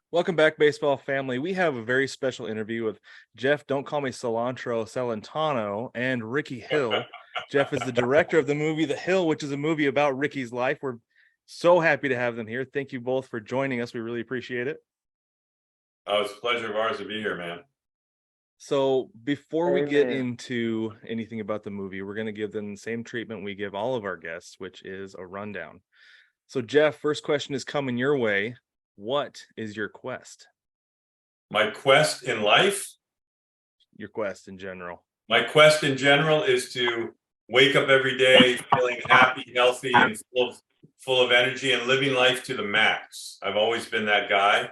Welcome back, baseball family. We have a very special interview with Jeff, don't call me cilantro, Celentano, and Rickey Hill. Jeff is the director of the movie The Hill, which is a movie about Rickey's life. We're so happy to have them here. Thank you both for joining us. We really appreciate it. Oh, it's a pleasure of ours to be here, man. So before we get Amen. into anything about the movie, we're going to give them the same treatment we give all of our guests, which is a rundown. So Jeff, first question is coming your way. What is your quest? My quest in life, Your quest in general. my quest in general is to wake up every day feeling happy, healthy, and full of energy and living life to the max. I've always been that guy.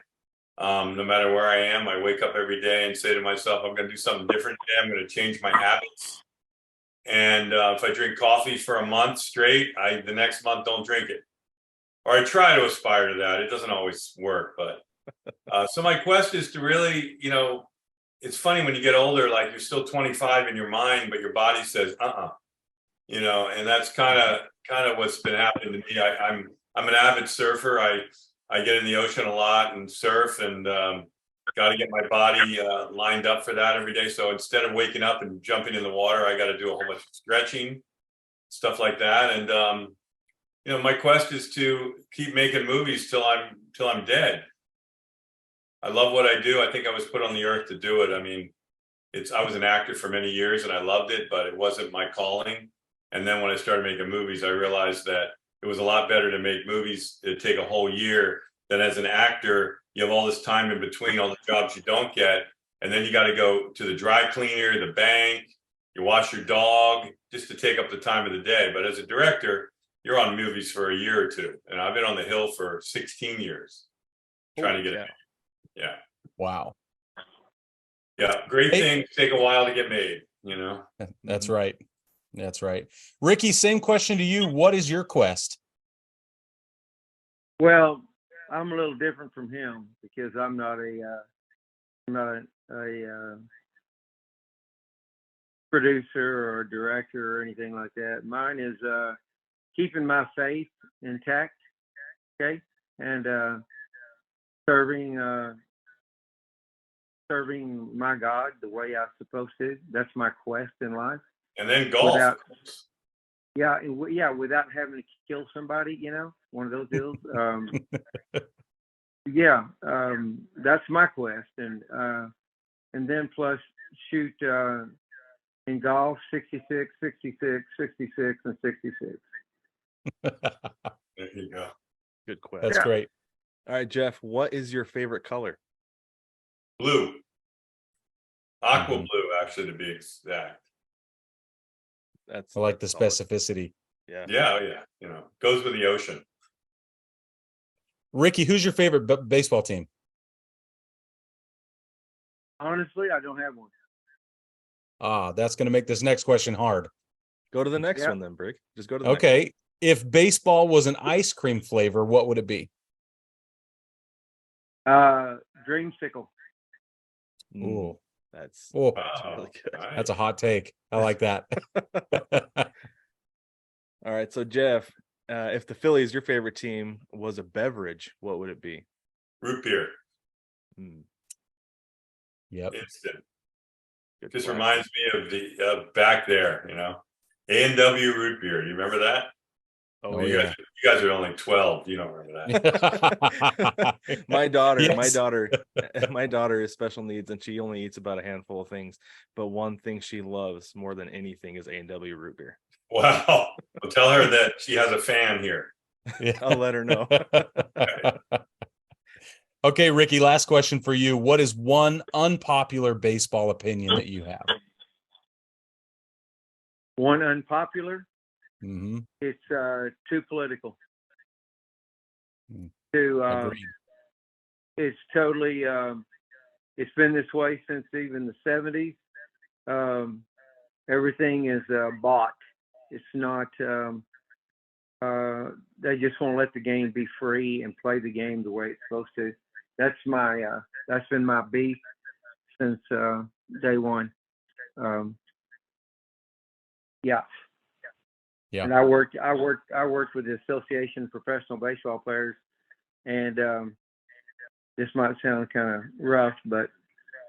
No matter where I am, I wake up every day and say to myself, I'm going to do something different today. I'm going to change my habits. And if I drink coffee for a month straight, the next month don't drink it. Or I try to aspire to that. It doesn't always work, but so my quest is to really, it's funny when you get older, like you're still 25 in your mind, but your body says, and that's kind of what's been happening to me. I'm an avid surfer. I get in the ocean a lot and surf, and got to get my body lined up for that every day. So instead of waking up and jumping in the water, I got to do a whole bunch of stretching, stuff like that. And my quest is to keep making movies till I'm dead. I love what I do. I think I was put on the earth to do it. I mean, I was an actor for many years and I loved it, but it wasn't my calling. And then when I started making movies, I realized that it was a lot better to make movies that take a whole year than as an actor, you have all this time in between all the jobs you don't get. And then you got to go to the dry cleaner, the bank, you wash your dog just to take up the time of the day. But as a director, you're on movies for a year or two. And I've been on the Hill for 16 years trying to get it. Yeah. Wow. Yeah. Great things take a while to get made, That's right. That's right. Rickey, same question to you. What is your quest? Well, I'm a little different from him because I'm not a producer or director or anything like that. Mine is keeping my faith intact, okay, and serving my God the way I'm supposed to. That's my quest in life. And then golf. Without having to kill somebody, one of those deals. That's my quest, and then plus shoot in golf 66, 66, 66, and 66. There you go. Good quest. That's great. All right, Jeff, what is your favorite color? Blue. Aqua blue, actually, to be exact. I like the specificity. Yeah. Yeah. Goes with the ocean. Rickey, who's your favorite baseball team? Honestly, I don't have one. That's going to make this next question hard. Go to the next one then, Brig. Just go to the next one. If baseball was an ice cream flavor, what would it be? Dreamsicle. Ooh. That's really good. That's a hot take. I like that. All right, so Jeff, if the Phillies, your favorite team, was a beverage, what would it be? Root beer. Yep. Instant. Just reminds me of the back there, A&W root beer. You remember that? Oh, you guys are only 12. You don't remember that. My daughter is special needs, and she only eats about a handful of things. But one thing she loves more than anything is A&W root beer. Wow. Well, tell her that she has a fan here. I'll let her know. Okay, Rickey, last question for you. What is one unpopular baseball opinion that you have? One unpopular? Mm-hmm. It's too political. Agreed. It's totally it's been this way since even the 70s. Everything is bought. It's not they just want to let the game be free and play the game the way it's supposed to. That's been my beef since day one. Yeah. And I worked with the Association of Professional Baseball Players, and this might sound kind of rough, but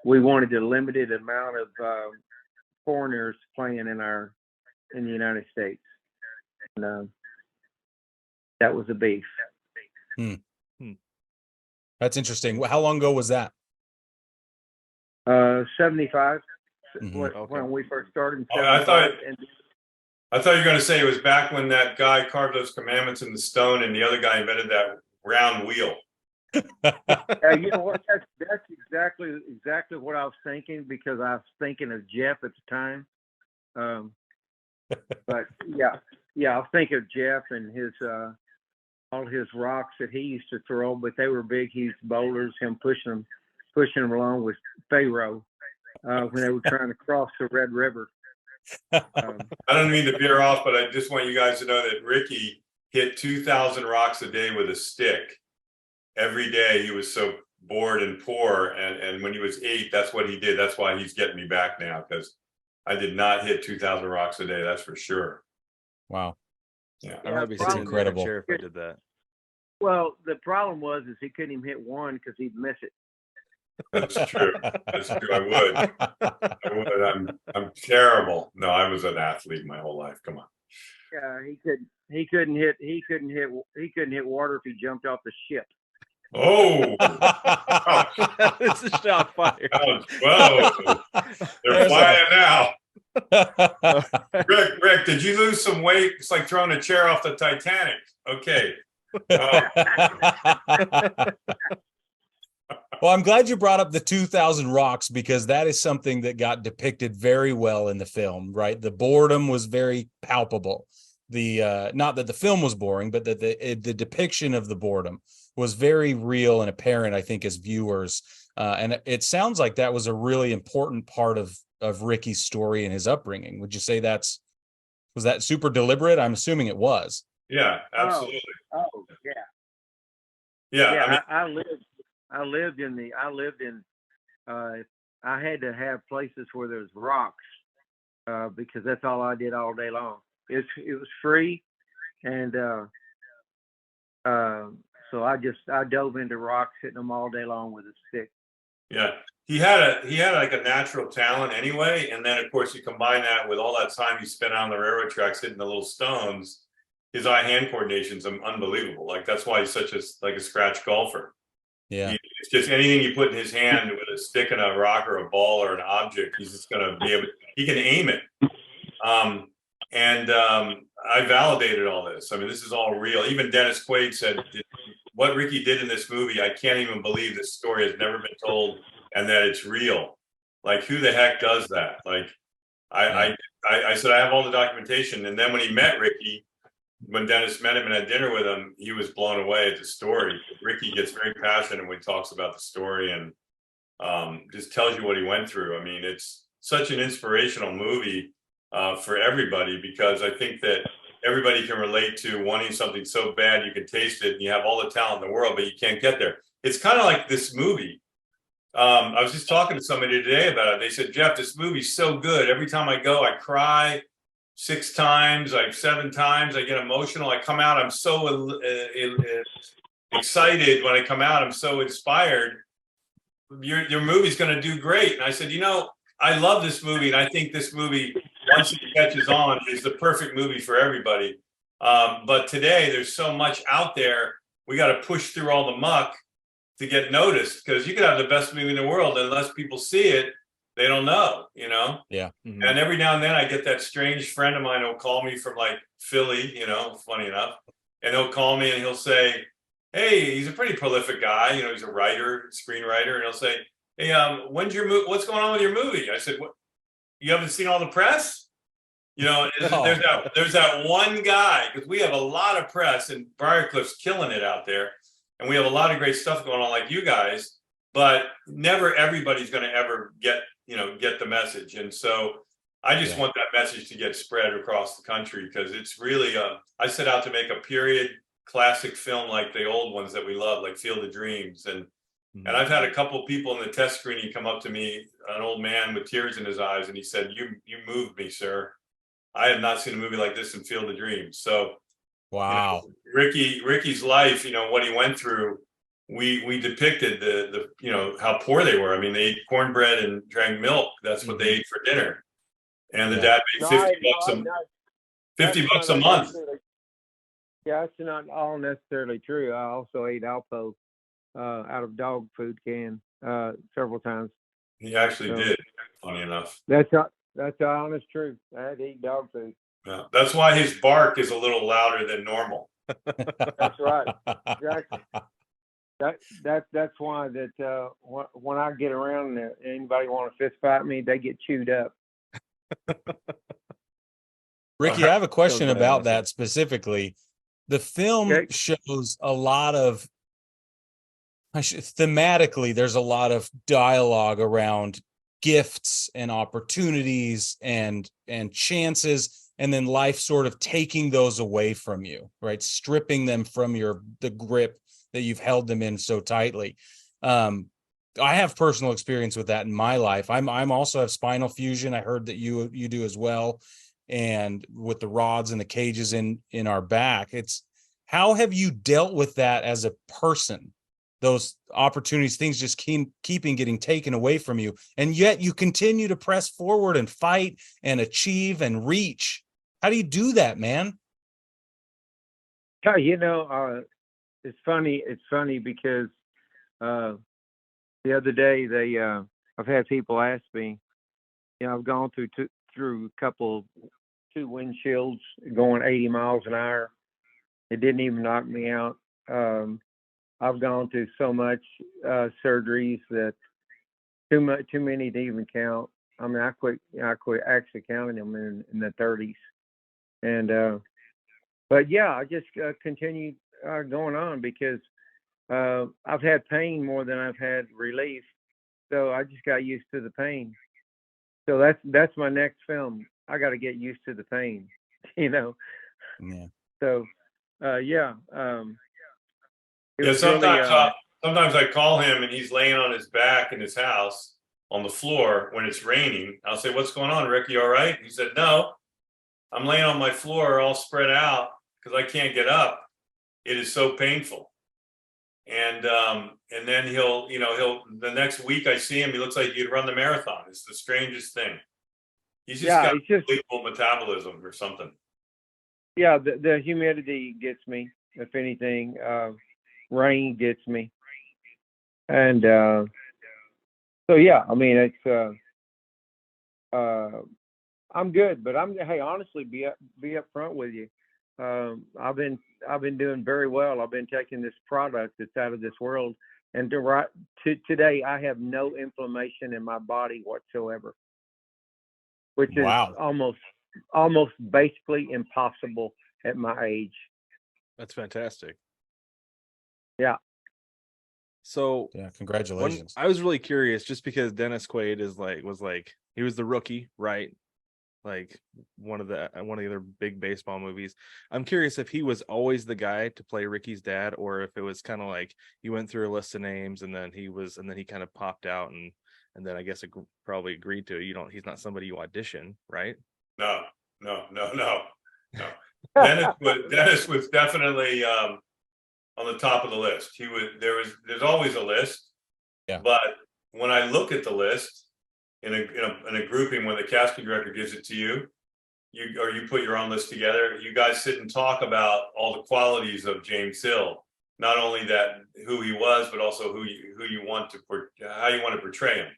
we wanted a limited amount of foreigners playing in the United States, and that was a beef. That's interesting. How long ago was that? 75. Mhm. When we first started in Oh, I 75. thought you were going to say it was back when that guy carved those commandments in the stone and the other guy invented that round wheel. You know what? That's exactly what I was thinking, because I was thinking of Jeff at the time. But yeah, I was thinking of Jeff and his all his rocks that he used to throw, but they were big, huge boulders. Him pushing them along with Pharaoh when they were trying to cross the Red River. I don't mean to veer off, but I just want you guys to know that Rickey hit 2,000 rocks a day with a stick. Every day he was so bored and poor, and when he was 8, that's what he did. That's why he's getting me back now, because I did not hit 2,000 rocks a day, that's for sure. Wow. Yeah, I might be That's sitting in my incredible. chair if I did that. Well, the problem was he couldn't even hit one because he'd miss it. that's true. That's true. I would. I'm terrible. No, I was an athlete my whole life. Come on. Yeah, he couldn't hit water if he jumped off the ship. Oh, It's a shot fired. whoa! They're flying now. Rick, did you lose some weight? It's like throwing a chair off the Titanic. Okay. Well, I'm glad you brought up the 2,000 rocks, because that is something that got depicted very well in the film, right? The boredom was very palpable. The not that the film was boring, but that the depiction of the boredom was very real and apparent, I think, as viewers. And it sounds like that was a really important part of Rickey's story and his upbringing. Would you say was that super deliberate? I'm assuming it was. Yeah, absolutely. Oh yeah. Yeah, I lived in I had to have places where there's rocks because that's all I did all day long. It was free, and so I dove into rocks, hitting them all day long with a stick. Yeah, he had like a natural talent anyway, and then of course you combine that with all that time he spent on the railroad tracks hitting the little stones. His eye-hand coordination's unbelievable. Like that's why he's such a scratch golfer. Yeah, It's just anything you put in his hand with a stick and a rock or a ball or an object, he's just going to be able. He can aim it. I validated all this. I mean, this is all real. Even Dennis Quaid said, "What Rickey did in this movie, I can't even believe this story has never been told, and that it's real. Like, who the heck does that?" Like, I said I have all the documentation, and then when he met Rickey. When Dennis met him and had dinner with him, he was blown away at the story. Rickey gets very passionate when he talks about the story and just tells you what he went through. I mean, it's such an inspirational movie for everybody, because I think that everybody can relate to wanting something so bad you can taste it and you have all the talent in the world, but you can't get there. It's kind of like this movie. I was just talking to somebody today about it. They said, "Jeff, this movie's so good. Every time I go, I cry. 6 times, like 7 times, I get emotional. I come out, I'm so excited when I come out. I'm so inspired. Your movie's going to do great." And I said, I love this movie, and I think this movie, once it catches on, is the perfect movie for everybody. But today, there's so much out there. We got to push through all the muck to get noticed, because you could have the best movie in the world, unless people see it, they don't know, Yeah. Mhm. And every now and then I get that strange friend of mine who'll call me from like Philly, funny enough. And he'll call me and he'll say, "Hey," he's a pretty prolific guy, he's a writer, screenwriter, and he'll say, "Hey, when's your what's going on with your movie?" I said, "What? You haven't seen all the press?" There's that one guy, because we have a lot of press and Briarcliff's killing it out there. And we have a lot of great stuff going on like you guys, but never everybody's going to ever get the message. And so I just want that message to get spread across the country, because it's really, I set out to make a period classic film like the old ones that we love, like Field of Dreams. And I've had a couple of people in the test screening come up to me, an old man with tears in his eyes, and he said, you moved me, sir. I have not seen a movie like this in Field of Dreams." So wow. Rickey's life, what he went through, we depicted the you know how poor they were. I mean, they ate cornbread and drank milk. That's what they ate for dinner. And the dad made No, 50 that's bucks not a month. Yeah, that's not all necessarily true. I also ate Alpo out of dog food can several times. He actually So did, funny enough. that's the honest truth. I had to eat dog food. Yeah. That's why his bark is a little louder than normal. That's right. Exactly. That's why that when I get around and anybody want to fist fight me, they get chewed up. Ricky, I have a question Sounds about awesome. that specifically. The film Okay. shows a lot of thematically, there's a lot of dialogue around gifts and opportunities and chances, and then life sort of taking those away from you, right? Stripping them from the grip that you've held them in so tightly. I have personal experience with that in my life. I'm also have spinal fusion. I heard that you do as well. And with the rods and the cages in our back, how have you dealt with that as a person? Those opportunities, things just keeping getting taken away from you, and yet you continue to press forward and fight and achieve and reach. How do you do that, man? You know, it's funny. It's funny because the other day I've had people ask me. You know, I've gone through two windshields going 80 miles an hour. It didn't even knock me out. I've gone through so much surgeries that too many to even count. I mean, I quit actually counting them in the 30s. And but yeah, I just continued going on because I've had pain more than I've had relief. So I just got used to the pain. So that's my next film. I got to get used to the pain, you know. Yeah. So yeah. Yeah, sometimes I call him and he's laying on his back in his house on the floor when it's raining. I'll say, "What's going on, Rick? You all right?" He said, "No, I'm laying on my floor all spread out because I can't get up. It is so painful." And then he'll the next week I see him, he looks like he'd run the marathon. It's the strangest thing. He's just got unbelievable metabolism or something. Yeah, the humidity gets me, if anything. Rain gets me. And so yeah, I mean it's I'm good, but hey, honestly, be upfront with you. I've been doing very well. I've been taking this product that's out of this world, and today I have no inflammation in my body whatsoever, which is almost basically impossible at my age. That's fantastic. Yeah. So yeah, congratulations. I was really curious, just because Dennis Quaid he was the rookie, right? Like one of the other big baseball movies. I'm curious if he was always the guy to play Ricky's dad, or if it was kind of like he went through a list of names and then he kind of popped out and then I guess it probably agreed to it. He's not somebody you audition, right? No. Dennis was definitely on the top of the list. There's always a list. Yeah. But when I look at the list in a grouping, when the casting director gives it to you, you put your own list together, you guys sit and talk about all the qualities of James Hill, not only that who he was, but also how you want to portray him.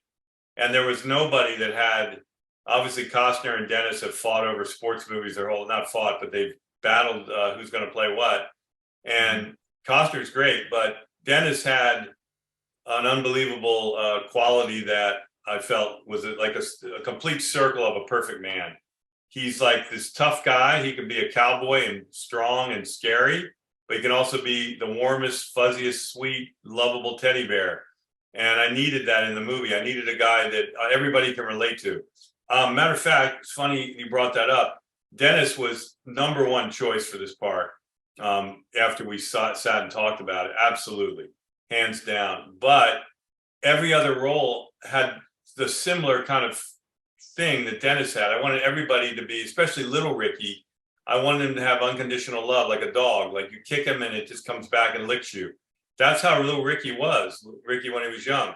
And there was nobody that had. Obviously, Costner and Dennis have fought over sports movies. Not fought, but they've battled who's going to play what. And Costner's great, but Dennis had an unbelievable quality that I felt was like a complete circle of a perfect man. He's like this tough guy. He can be a cowboy and strong and scary, but he can also be the warmest, fuzziest, sweet, lovable teddy bear. And I needed that in the movie. I needed a guy that everybody can relate to. Matter of fact, it's funny you brought that up. Dennis was number one choice for this part. After we sat and talked about it, absolutely, hands down. But every other role had the similar kind of thing that Dennis had. I wanted everybody to be, especially little Ricky, I wanted him to have unconditional love, like a dog. Like you kick him and it just comes back and licks you. That's how little Ricky was. Ricky, when he was young,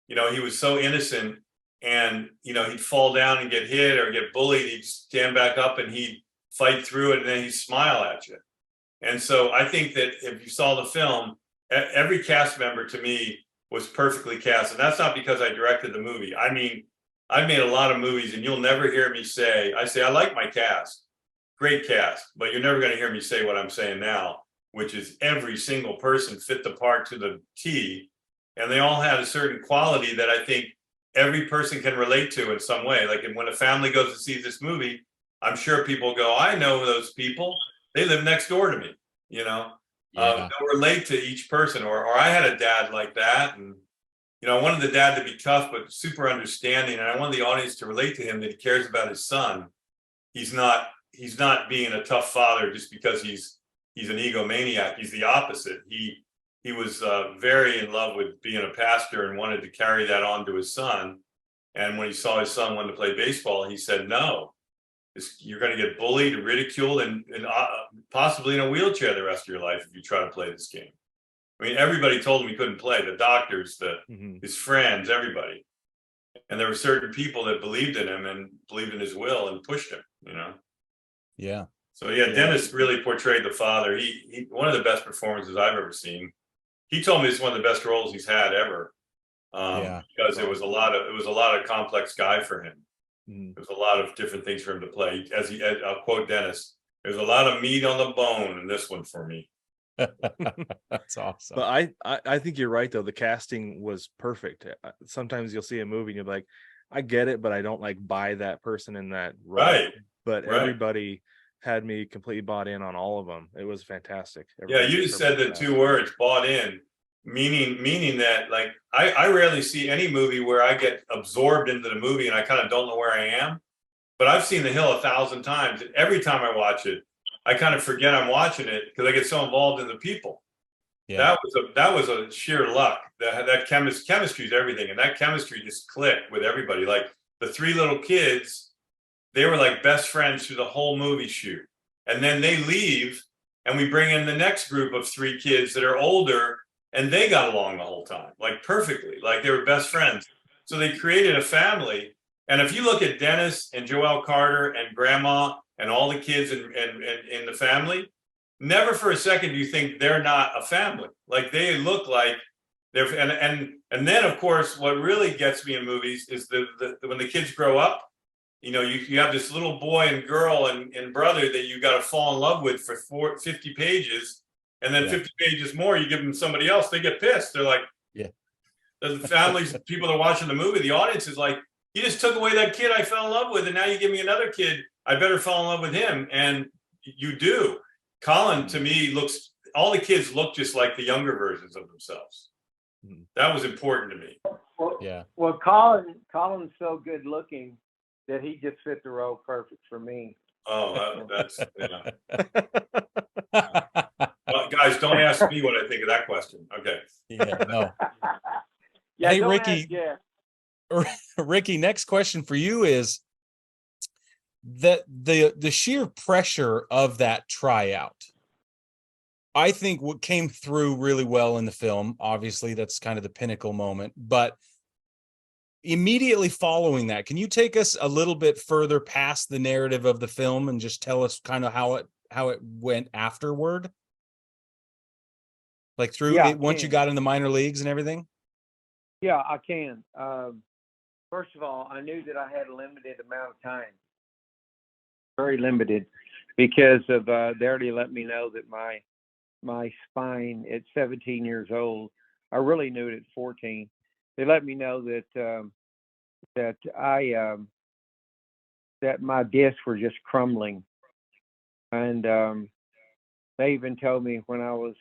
you know, he was so innocent, and you know, he'd fall down and get hit or get bullied. He'd stand back up and he'd fight through it, and then he'd smile at you. And so I think that if you saw the film, every cast member to me was perfectly cast. And that's not because I directed the movie. I mean, I've made a lot of movies, and you'll never hear me say, I like my cast, great cast, but you're never going to hear me say what I'm saying now, which is every single person fit the part to the T. And they all had a certain quality that I think every person can relate to in some way. Like when a family goes to see this movie, I'm sure people go, I know those people. They live next door to me, you know. Yeah. They'll relate to each person. Or I had a dad like that, and you know, I wanted the dad to be tough but super understanding, and I wanted the audience to relate to him, that he cares about his son. He's not being a tough father just because he's an egomaniac. He's the opposite. He was very in love with being a pastor and wanted to carry that on to his son. And when he saw his son wanted to play baseball, he said, no, you're going to get bullied, ridiculed, and possibly in a wheelchair the rest of your life if you try to play this game. I mean, everybody told him he couldn't play, the doctors, his friends, everybody. And there were certain people that believed in him and believed in his will and pushed him, you know? Yeah. So yeah, Dennis really portrayed the father. He one of the best performances I've ever seen. He told me it's one of the best roles he's had ever. Because it was a lot of complex guy for him. There was a lot of different things for him to play. I'll quote Dennis, there's a lot of meat on the bone in this one for me. That's awesome. But I think you're right though. The casting was perfect. Sometimes you'll see a movie and you're like, I get it, but I don't like buy that person in that role. Right. But everybody had me completely bought in on all of them. It was fantastic. Yeah, you just said the two words, bought in, meaning that like I rarely see any movie where I get absorbed into the movie and I kind of don't know where I am. But I've seen The Hill 1,000 times. And every time I watch it, I kind of forget I'm watching it because I get so involved in the people. Yeah. That was a sheer luck. That chemistry is everything, and that chemistry just clicked with everybody. Like the three little kids, they were like best friends through the whole movie shoot, and then they leave, and we bring in the next group of three kids that are older, and they got along the whole time, like perfectly, like they were best friends. So they created a family. And if you look at Dennis and Joelle Carter and Grandma and all the kids in the family, never for a second do you think they're not a family. Like they look like they're, and then of course what really gets me in movies is when the kids grow up, you know, you have this little boy and girl and brother that you got to fall in love with for 50 pages, and then 50 pages more you give them somebody else, they get pissed. They're like, the families, people that are watching the movie, the audience is like, you just took away that kid I fell in love with, and now you give me another kid. I better fall in love with him. And you do. Colin, to me, all the kids look just like the younger versions of themselves. That was important to me. Well, Colin's so good looking that he just fit the role perfect for me. Oh, that's well, guys, don't ask me what I think of that question. Okay. Yeah, no. Yeah, hey, don't Ricky. ask, Ricky, next question for you is that the sheer pressure of that tryout. I think what came through really well in the film, obviously that's kind of the pinnacle moment, but immediately following that, can you take us a little bit further past the narrative of the film and just tell us kind of how it went afterward? Like through it, once you got in the minor leagues and everything? Yeah, I can. First of all, I knew that I had a limited amount of time, very limited, because of they already let me know that my spine at 17 years old, I really knew it at 14. They let me know that that my discs were just crumbling, and they even told me when I was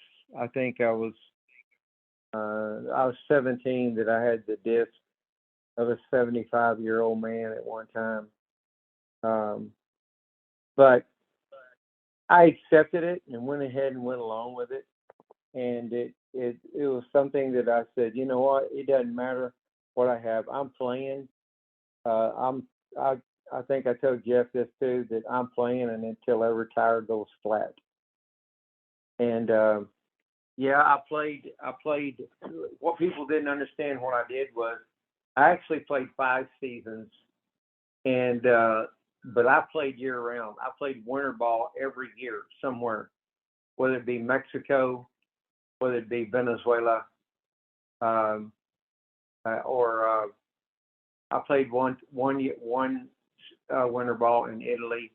17 that I had the disc of a 75-year-old man at one time. But I accepted it and went ahead and went along with it. And it was something that I said, you know what, it doesn't matter what I have. I'm playing. I think I told Jeff this too, that I'm playing and until every tire goes flat. And Yeah, I played. What people didn't understand what I did was I actually played 5 seasons, and but I played year round. I played winter ball every year somewhere, whether it be Mexico, whether it be Venezuela, um, or I played one winter ball in Italy,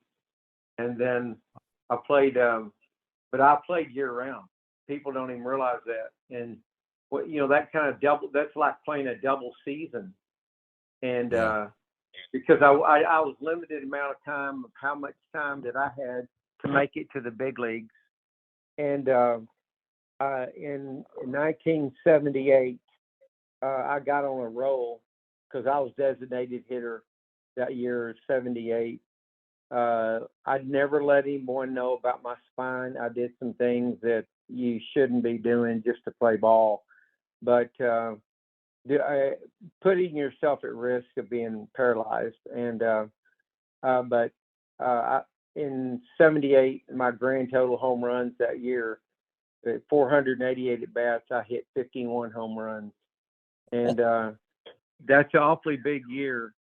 and then I played. But I played year round. People don't even realize that, and what that kind of double. That's like playing a double season, and Yeah. because I was limited amount of time of how much time that I had to make it to the big leagues, and in 1978 I got on a roll because I was designated hitter that year, 78. I'd never let anyone know about my spine. I did some things that you shouldn't be doing just to play ball, but putting yourself at risk of being paralyzed. And but in 78, my grand total home runs that year, 488 at bats, I hit 51 home runs, and that's an awfully big year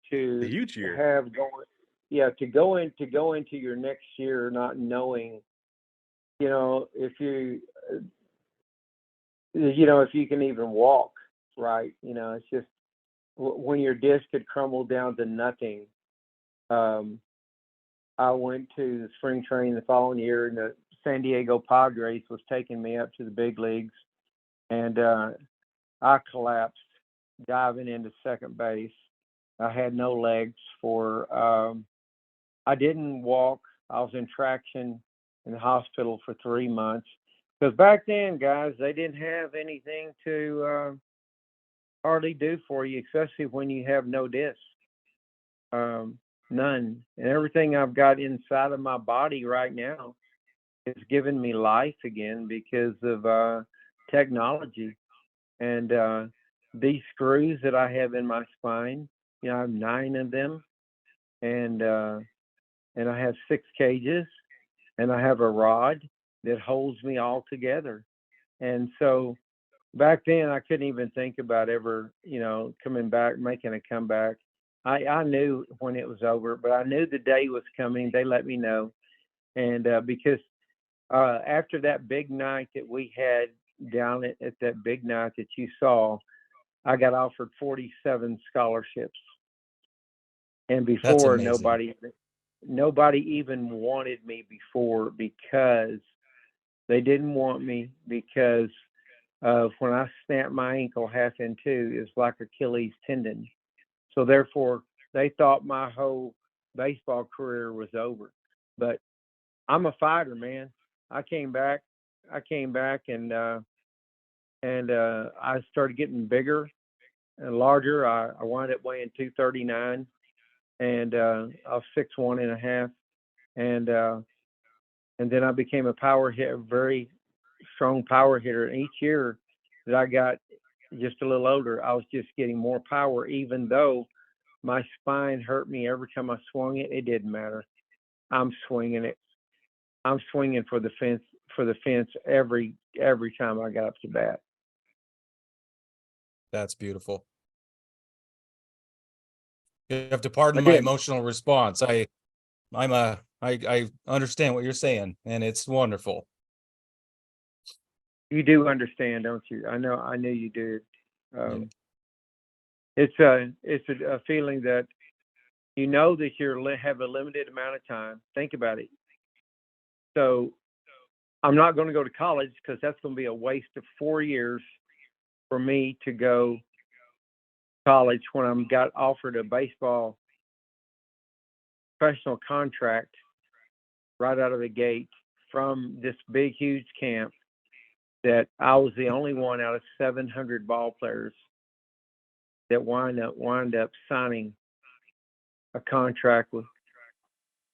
A to huge year. have going. Yeah, to go into your next year not knowing, if if you can even walk, right? It's just when your disc had crumbled down to nothing. I went to spring training the following year, and the San Diego Padres was taking me up to the big leagues, and I collapsed diving into second base. I had no legs I didn't walk. I was in traction in the hospital for 3 months. Because back then, guys, they didn't have anything to hardly do for you, especially when you have no disc. None. And everything I've got inside of my body right now is giving me life again because of technology. And these screws that I have in my spine, I have 9 of them. And I have 6 cages, and I have a rod that holds me all together. And so back then, I couldn't even think about ever, coming back, making a comeback. I knew when it was over, but I knew the day was coming. They let me know. And because after that big night that we had down at that big night that you saw, I got offered 47 scholarships. And That's before, amazing. nobody even wanted me before because they didn't want me because when I snapped my ankle half in two, it was like Achilles tendon. So therefore, they thought my whole baseball career was over. But I'm a fighter, man. I came back. And I started getting bigger and larger. I wound up weighing 239, and I was 6'1" and a half, and then I became a power hitter, very strong power hitter. And each year that I got just a little older, I was just getting more power, even though my spine hurt me every time I swung it. It didn't matter. I'm swinging it. I'm swinging for the fence every time I got up to bat. That's beautiful. You have to pardon I my did. emotional response. I understand what you're saying, and it's wonderful. You do understand, don't you? I know you do. Yeah. It's a feeling that that you have a limited amount of time. Think about it. So I'm not going to go to college because that's going to be a waste of 4 years for me to go to college when I'm got offered a baseball professional contract right out of the gate from this big, huge camp that I was the only one out of 700 ball players that wind up signing a contract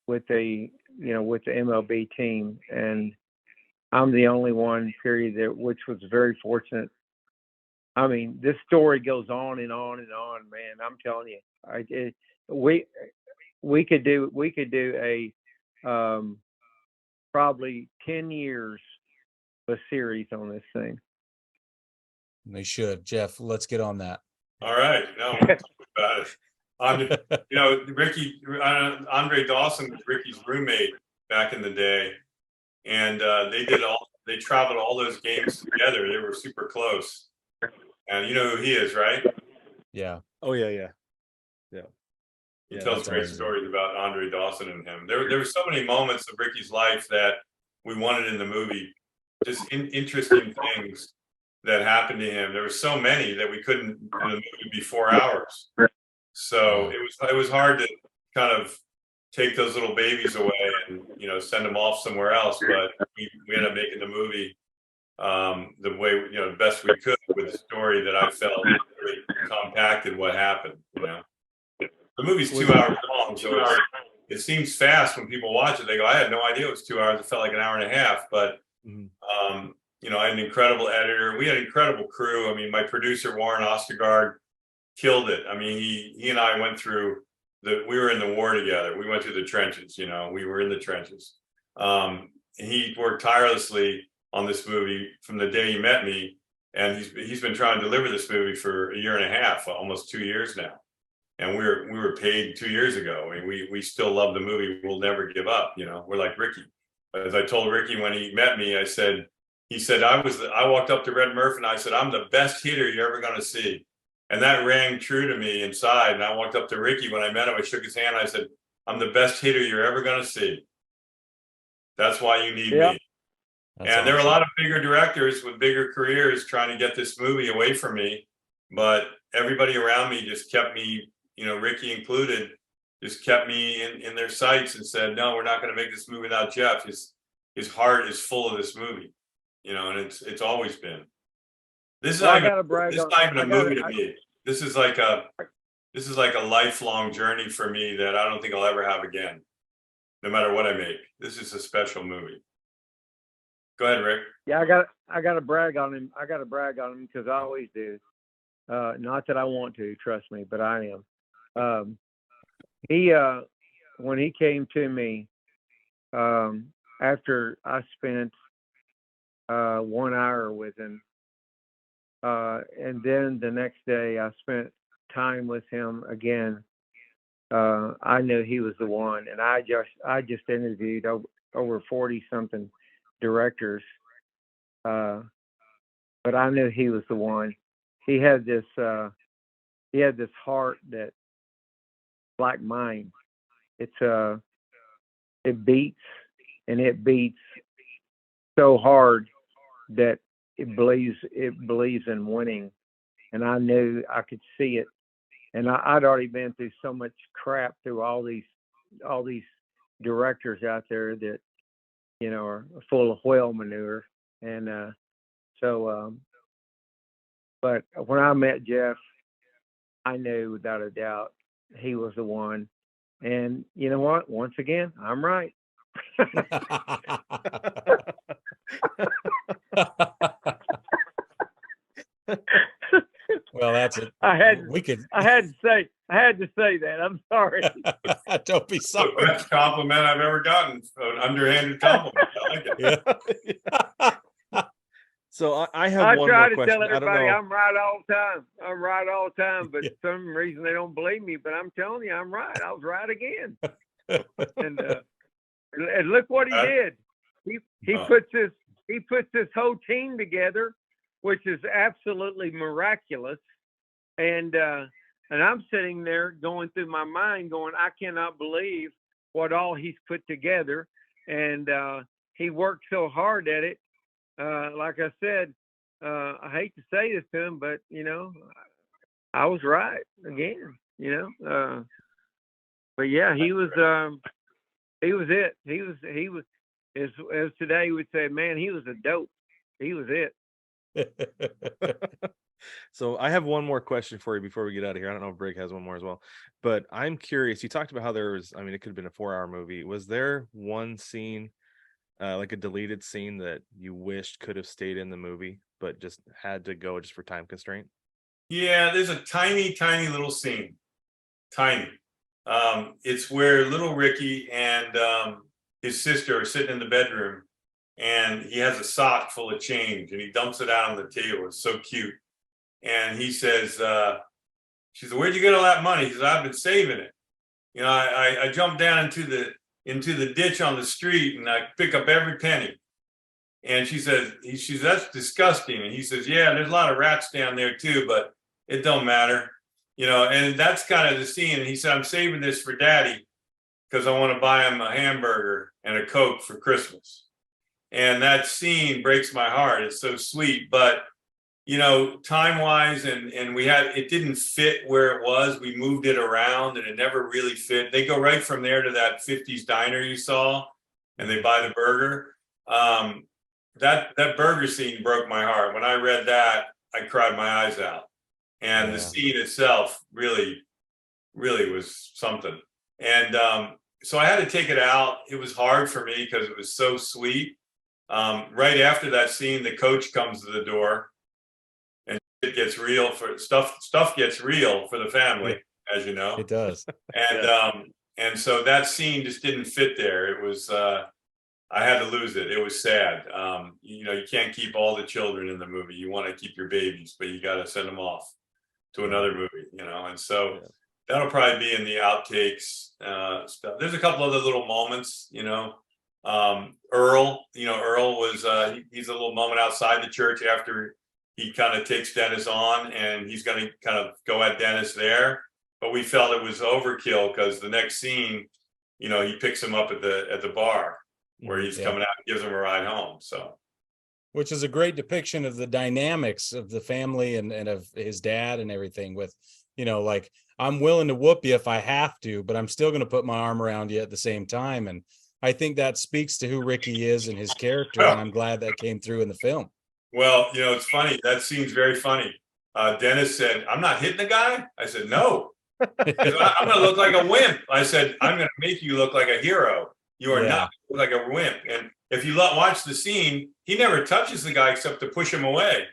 with the MLB team, and I'm the only one, period, which was very fortunate. I mean, this story goes on and on and on, man. I'm telling you, we could do a probably 10 years a series on this thing. They should. Jeff, let's get on that. All right. No, we'll talk about it. You know, Andre Dawson was Ricky's roommate back in the day, and they traveled all those games together. They were super close. And you know who he is, right? Yeah. Oh yeah. He Yeah, tells that's great amazing. stories about Andre Dawson and him. There were so many moments of Ricky's life that we wanted in the movie. Just interesting things that happened to him. There were so many that we couldn't. The movie would be 4 hours. So it was hard to kind of take those little babies away and send them off somewhere else. But we ended up making the movie the way the best we could with the story that I felt really compacted what happened. The movie's 2 hours long, so it seems fast when people watch it. They go, "I had no idea it was 2 hours. It felt like an hour and a half." But I had an incredible editor. We had an incredible crew. I mean, my producer Warren Ostergaard killed it. I mean, he and I went through we were in the war together. We went through the trenches. We were in the trenches. He worked tirelessly on this movie from the day he met me, and he's been trying to deliver this movie for a year and a half, almost 2 years now. And we were paid 2 years ago. I mean, we still love the movie. We'll never give up. We're like Ricky. As I told Ricky when he met me, he said I walked up to Red Murphy and I said, "I'm the best hitter you're ever going to see." And that rang true to me inside. And I walked up to Ricky when I met him. I shook his hand. I said, "I'm the best hitter you're ever going to see. That's why you need me." And there were a lot of bigger directors with bigger careers trying to get this movie away from me. But everybody around me just kept me, Ricky included, just kept me in their sights and said, "No, we're not going to make this movie without Jeff. His heart is full of this movie." And it's always been. This is not even a movie to me. This is like a lifelong journey for me that I don't think I'll ever have again, no matter what I make. This is a special movie. Go ahead, Rick. Yeah, I got to brag on him. I got to brag on him because I always do. Not that I want to, trust me, but I am. He when he came to me after I spent 1 hour with him, and then the next day I spent time with him again. I knew he was the one, and I just interviewed over 40 something directors, but I knew he was the one. He had this heart that like mine. It beats, and it beats so hard that it believes in winning. And I knew I could see it. And I'd already been through so much crap through all these directors out there that are full of whale manure. And but when I met Jeff, I knew without a doubt he was the one. And you know what? Once again, I'm right. Well, that's it. I had to say that. I'm sorry. Don't be sorry. The best compliment I've ever gotten. An underhanded compliment. I like it. Yeah. So I have one try more to question. tell everybody I don't know. I'm right all the time. I'm right all the time, but for some reason they don't believe me. But I'm telling you, I'm right. I was right again. And look what he did. He puts this whole team together, which is absolutely miraculous. And I'm sitting there going through my mind, going, I cannot believe what all he's put together. And he worked so hard at it. Like I said, I hate to say this to him, but I was right again. But yeah, he was it. He was as today would say, man, he was a dope. He was it. So I have one more question for you before we get out of here. I don't know if Brig has one more as well, but I'm curious. You talked about how there was, it could have been a 4-hour movie. Was there one scene, like a deleted scene, that you wished could have stayed in the movie, but just had to go just for time constraint? Yeah, there's a tiny, tiny little scene. Tiny. It's where little Ricky and his sister are sitting in the bedroom, and he has a sock full of change, and he dumps it out on the table. It's so cute. And he says, she said, "Where'd you get all that money?" He says, "I've been saving it. You know, I jumped down into the ditch on the street, and I pick up every penny." And she says, "That's disgusting." And he says, "Yeah, there's a lot of rats down there too, but it don't matter." You know, and that's kind of the scene. And he said, "I'm saving this for Daddy because I want to buy him a hamburger and a Coke for Christmas." And that scene breaks my heart. It's so sweet, but you know, time-wise, and it didn't fit where it was. We moved it around, and it never really fit. They go right from there to that 50s diner you saw, and they buy the burger. That burger scene broke my heart. When I read that, I cried my eyes out. And the scene itself really, really was something. And so I had to take it out. It was hard for me because it was so sweet. Right after that scene, the coach comes to the door, and it gets real for stuff gets real for the family, as you know. It does. And so that scene just didn't fit there. It was I had to lose it. It was sad. You know, you can't keep all the children in the movie. You want to keep your babies, but you got to send them off to another movie, you know. And so that'll probably be in the outtakes stuff. There's a couple other little moments, you know. Earl was he's a little moment outside the church after he kind of takes Dennis on, and he's going to kind of go at Dennis there. But we felt it was overkill because the next scene, you know, he picks him up at the bar where he's coming out and gives him a ride home. So, which is a great depiction of the dynamics of the family and of his dad and everything. With, you know, like, I'm willing to whoop you if I have to, but I'm still going to put my arm around you at the same time. And I think that speaks to who Rickey is and his character, and I'm glad that came through in the film. Well, you know, it's funny. That scene's very funny. Dennis said, "I'm not hitting the guy." I said, "No, I'm going to look like a wimp." I said, "I'm going to make you look like a hero. You are not like a wimp." And if you watch the scene, he never touches the guy except to push him away.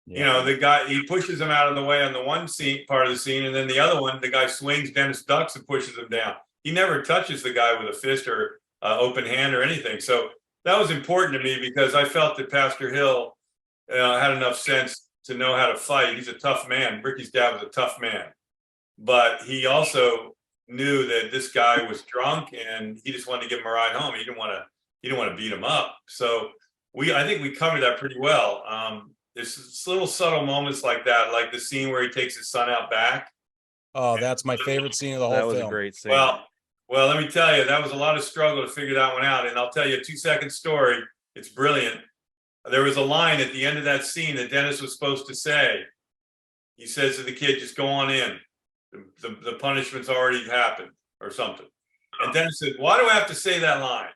You know, the guy, he pushes him out of the way on the one scene, part of the scene, and then the other one, the guy swings, Dennis ducks and pushes him down. He never touches the guy with a fist or open hand or anything. So that was important to me because I felt that Pastor Hill had enough sense to know how to fight. He's a tough man. Rickey's dad was a tough man, but he also knew that this guy was drunk and he just wanted to give him a ride home. He didn't want to beat him up. So I think we covered that pretty well. There's little subtle moments like that, like the scene where he takes his son out back. Oh, that's my favorite scene of the whole film. That was a great scene. Well, let me tell you, that was a lot of struggle to figure that one out. And I'll tell you a 2-second story. It's brilliant. There was a line at the end of that scene that Dennis was supposed to say. He says to the kid, "Just go on in. The punishment's already happened," or something. And Dennis said, "Why do I have to say that line?"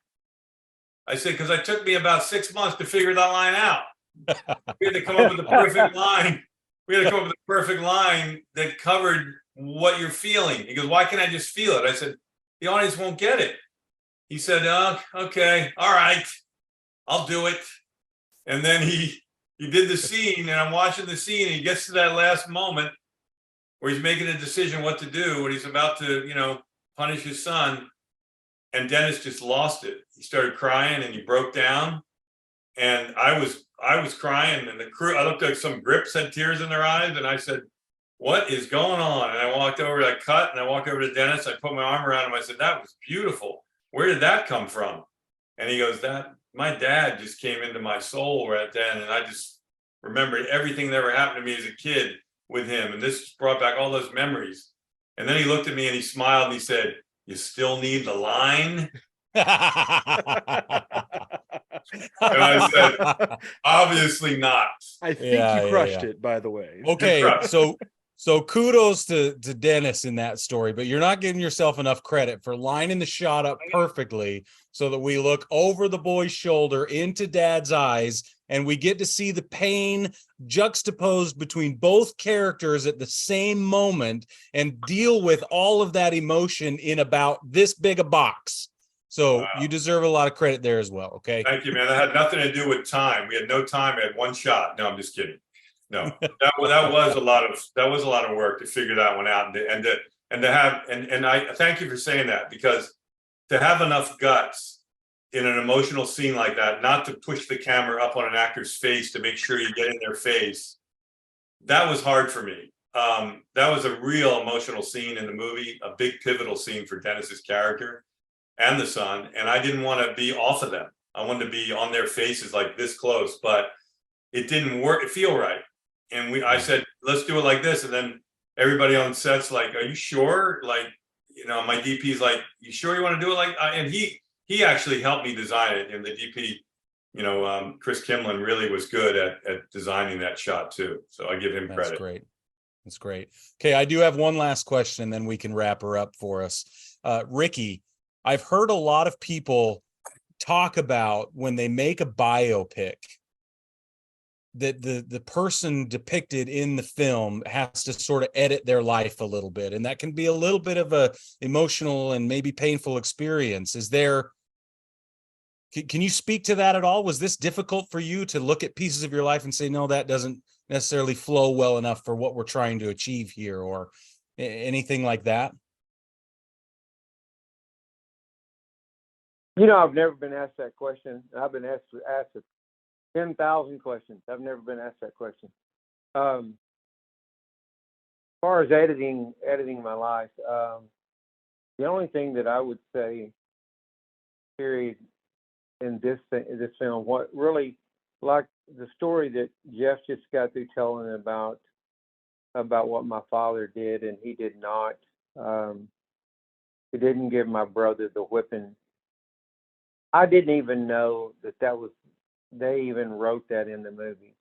I said, "Because it took me about 6 months to figure that line out. We had to come up with the perfect line. We had to come up with the perfect line that covered what you're feeling." He goes, "Why can't I just feel it?" I said, "The audience won't get it." He said, "Oh, okay, all right, I'll do it." And then he did the scene, and I'm watching the scene, and he gets to that last moment where he's making a decision what to do, when he's about to, you know, punish his son. And Dennis just lost it. He started crying and he broke down. And I was crying, and the crew, I looked like some grips had tears in their eyes, and I said, "What is going on?" And I walked over, I cut, and I walked over to Dennis. I put my arm around him. I said, "That was beautiful. Where did that come from?" And he goes, "My dad just came into my soul right then, and I just remembered everything that ever happened to me as a kid with him, and this brought back all those memories." And then he looked at me and he smiled and he said, "You still need the line?" And I said, "Obviously not." I think you crushed it, by the way. Okay, so kudos to Dennis in that story, but you're not giving yourself enough credit for lining the shot up perfectly so that we look over the boy's shoulder into Dad's eyes, and we get to see the pain juxtaposed between both characters at the same moment and deal with all of that emotion in about this big a box. So wow. You deserve a lot of credit there as well. Okay. Thank you, man. That had nothing to do with time. We had no time. We had one shot. No, I'm just kidding. No, that was a lot of work to figure that one out, and I thank you for saying that, because to have enough guts in an emotional scene like that, not to push the camera up on an actor's face to make sure you get in their face. That was hard for me. That was a real emotional scene in the movie, a big pivotal scene for Dennis's character and the son. And I didn't want to be off of them. I wanted to be on their faces like this close, but it didn't work. It feel right. And I said, let's do it like this. And then everybody on set's like, are you sure? Like, you know, my DP's like, you sure you want to do it like, and he actually helped me design it. And the DP, you know, Chris Kimlin really was good at designing that shot too. So I give him credit. That's great. That's great. Okay, I do have one last question, and then we can wrap her up for us. Rickey, I've heard a lot of people talk about when they make a biopic that the person depicted in the film has to sort of edit their life a little bit, and that can be a little bit of a emotional and maybe painful experience. Can you speak to that at all? Was this difficult for you to look at pieces of your life and say, no, that doesn't necessarily flow well enough for what we're trying to achieve here, or anything like that? You know, I've never been asked that question. I've been asked 10,000 questions. I've never been asked that question. As far as editing my life, the only thing that I would say, period, in this film, what really, like the story that Jeff just got through telling about what my father did, and he did not. He didn't give my brother the whipping. I didn't even know they even wrote that in the movie.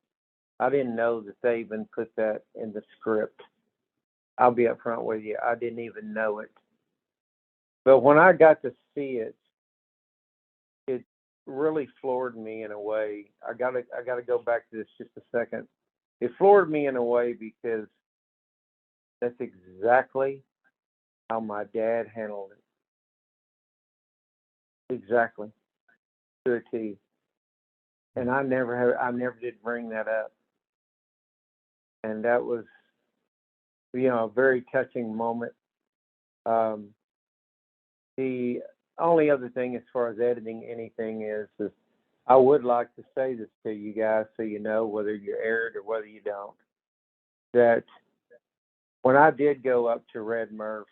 I didn't know that they even put that in the script. I'll be upfront with you. I didn't even know it. But when I got to see it, it really floored me in a way. I gotta go back to this just a second. It floored me in a way because that's exactly how my dad handled it. Exactly. To a T. And I never did bring that up. And that was, you know, a very touching moment. The only other thing as far as editing anything is I would like to say this to you guys so you know, whether you're aired or whether you don't, that when I did go up to Red Murph,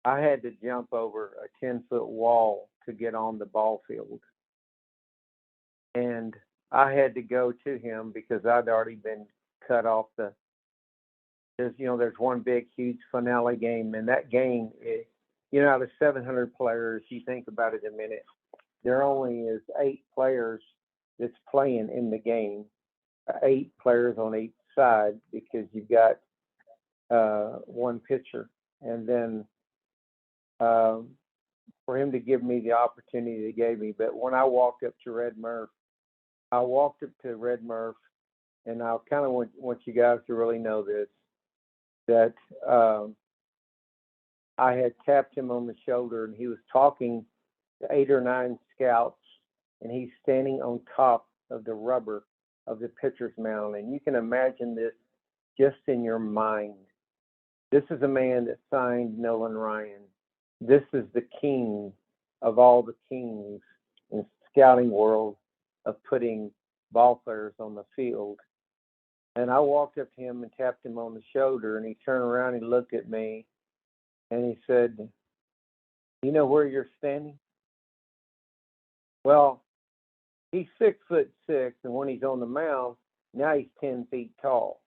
I had to jump over a 10-foot wall to get on the ball field. And I had to go to him because I'd already been cut off there's one big, huge finale game. And that game, out of 700 players, you think about it a minute, there only is 8 players that's playing in the game, 8 players on each side, because you've got one pitcher. And then for him to give me the opportunity he gave me. But when I walked up to Red Murph, and I kind of want you guys to really know this, that I had tapped him on the shoulder, and he was talking to 8 or 9 scouts, and he's standing on top of the rubber of the pitcher's mound. And you can imagine this just in your mind. This is a man that signed Nolan Ryan. This is the king of all the kings in the scouting world of putting ball players on the field. And I walked up to him and tapped him on the shoulder, and he turned around and he looked at me, and he said, "You know where you're standing?" Well, he's 6'6", and when he's on the mound, now he's 10 feet tall.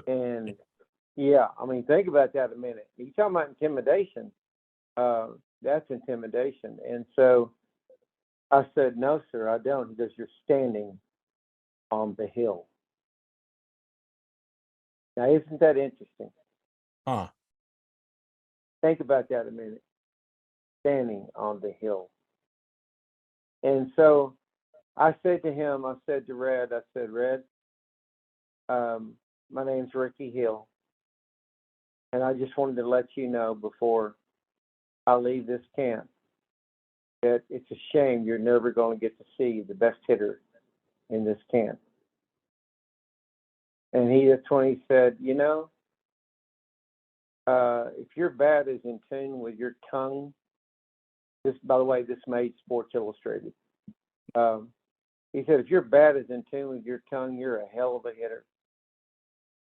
And yeah, I mean, think about that a minute. You're talking about intimidation. That's intimidation. And so I said, "No, sir, I don't." He goes, "You're standing on the hill." Now, isn't that interesting? Huh. Think about that a minute. Standing on the hill. And so I said to him, I said, "Red, my name's Rickey Hill. And I just wanted to let you know before I leave this camp that it's a shame you're never going to get to see the best hitter in this camp." And that's when he said, if your bat is in tune with your tongue This, by the way, this made Sports Illustrated. He said, if you're bad as in tune with your tongue, you're a hell of a hitter.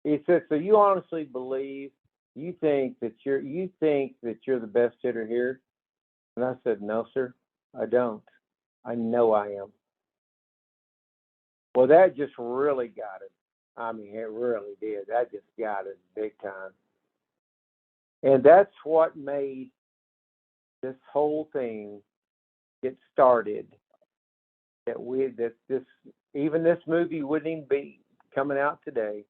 He said, so you honestly believe, you think that you're the best hitter here? And I said, no, sir, I don't. I know I am. Well, that just really got him. I mean, it really did. That just got him big time. And that's what made this whole thing get started. That this movie wouldn't even be coming out today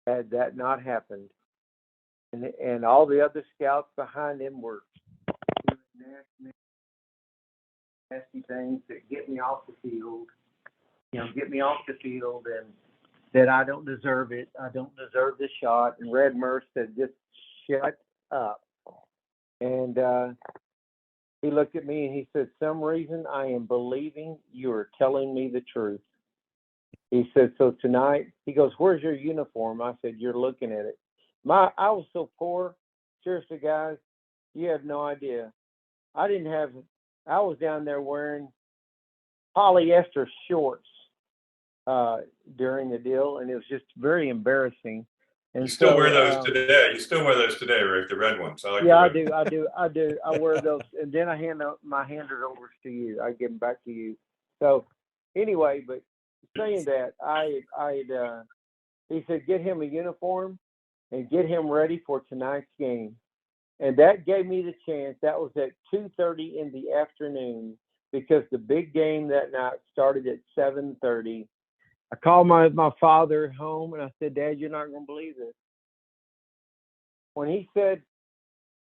had that not happened. And all the other scouts behind him were doing nasty things that get me off the field. Get me off the field, and that I don't deserve it. I don't deserve the shot. And Red Merce said, just shut up. And he looked at me and he said, some reason I am believing you are telling me the truth. He said, so tonight, he goes, where's your uniform? I said, you're looking at it. I was so poor. Seriously, guys, you have no idea. I was down there wearing polyester shorts during the deal, and it was just very embarrassing. And you still so, wear those today. You still wear those today, Rick, the red ones. I do. I wear those, and then I hand my handers over to you. I give them back to you. So anyway, but saying that, he said, get him a uniform and get him ready for tonight's game. And that gave me the chance. That was at 2:30 in the afternoon, because the big game that night started at 7:30. I called my father home and I said, Dad, you're not going to believe this. When he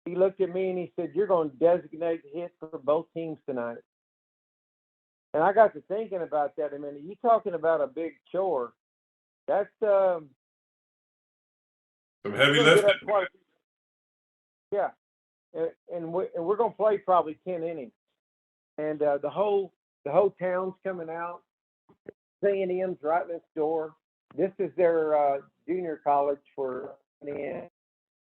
looked at me and he said, you're going to designate the hit for both teams tonight. And I got to thinking about that a minute. You talking about a big chore. That's some heavy lifting. Yeah. And we're going to play probably 10 innings. And the whole town's coming out. A&M's right next door. This is their junior college for and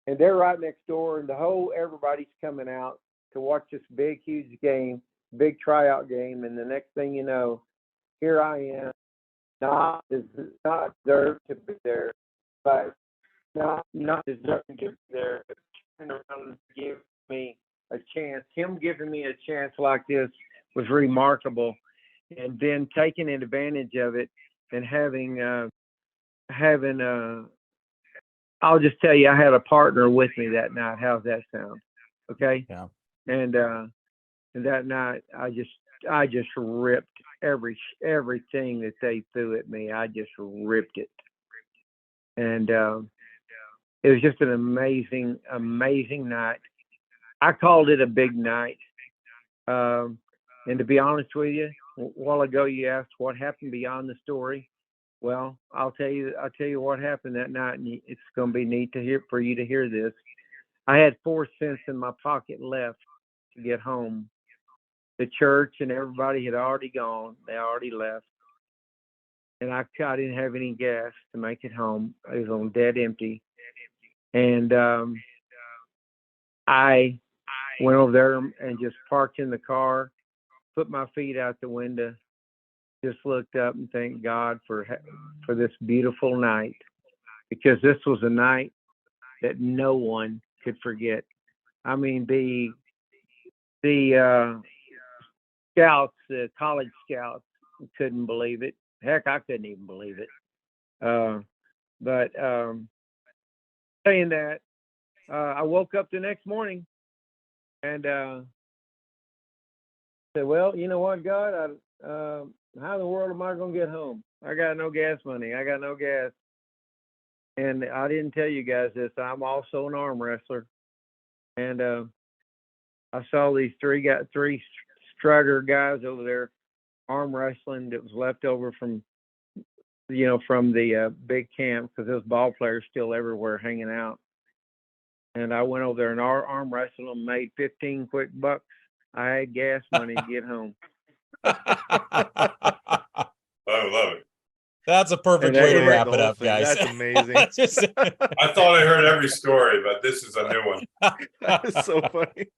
they're right next door, and everybody's coming out to watch this big, huge game, big tryout game. And the next thing you know, here I am, not deserved to be there, but not deserving to be there. Turn around and give me a chance. Him giving me a chance like this was remarkable. And then taking advantage of it and having I'll just tell you, I had a partner with me that night. How's that sound? Okay. Yeah. And that night, I just ripped everything that they threw at me. I just ripped it. And it was just an amazing, amazing night. I called it a big night. And to be honest with you, a while ago you asked what happened beyond the story. Well, I'll tell you what happened that night, and it's going to be neat for you to hear this. I had 4 cents in my pocket left to get home. The church and everybody had already gone. They already left. And I didn't have any gas to make it home. It was on dead empty. And I went over there and just parked in the car, put my feet out the window, just looked up and thanked God for this beautiful night, because this was a night that no one could forget. I mean, the scouts, the college scouts, couldn't believe it. Heck, I couldn't even believe it. But saying that, I woke up the next morning and said, well, you know what, God, how in the world am I going to get home? I got no gas money. I got no gas. And I didn't tell you guys this. I'm also an arm wrestler. And I saw these three Strider guys over there arm wrestling that was left over from the big camp, because those ball players still everywhere hanging out. And I went over there and arm wrestled them, made 15 quick bucks. I had gas money to get home. I love it. That's a perfect way to wrap it up, guys. That's amazing. I thought I heard every story, but this is a new one. That is so funny.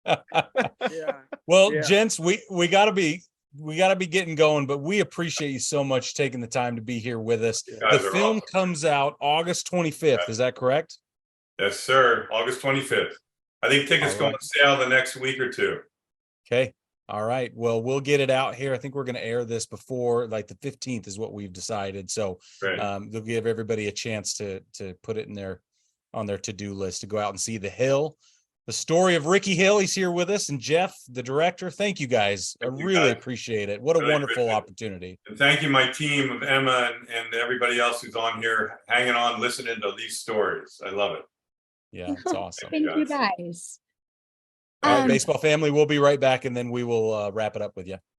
Yeah. Well, Yeah. gents, we gotta be getting going, but we appreciate you so much taking the time to be here with us. You The guys are film awesome. comes out August 25th. Is that correct? Yes, sir. August 25th. I think tickets All go on right. sale the next week or two. Okay. All right. Well, we'll get it out here. I think we're going to air this before like the 15th is what we've decided. So Great. they'll give everybody a chance to put it in on their to-do list to go out and see The Hill. The story of Rickey Hill. He's here with us, and Jeff, the director. Thank you guys. Thank I you, really guys. appreciate it. What a Really wonderful appreciate it. opportunity. And thank you, my team of Emma and everybody else who's on here, hanging on, listening to these stories. I love it. Yeah, it's awesome. Thank you guys. All right, baseball family, we'll be right back, and then we will wrap it up with you.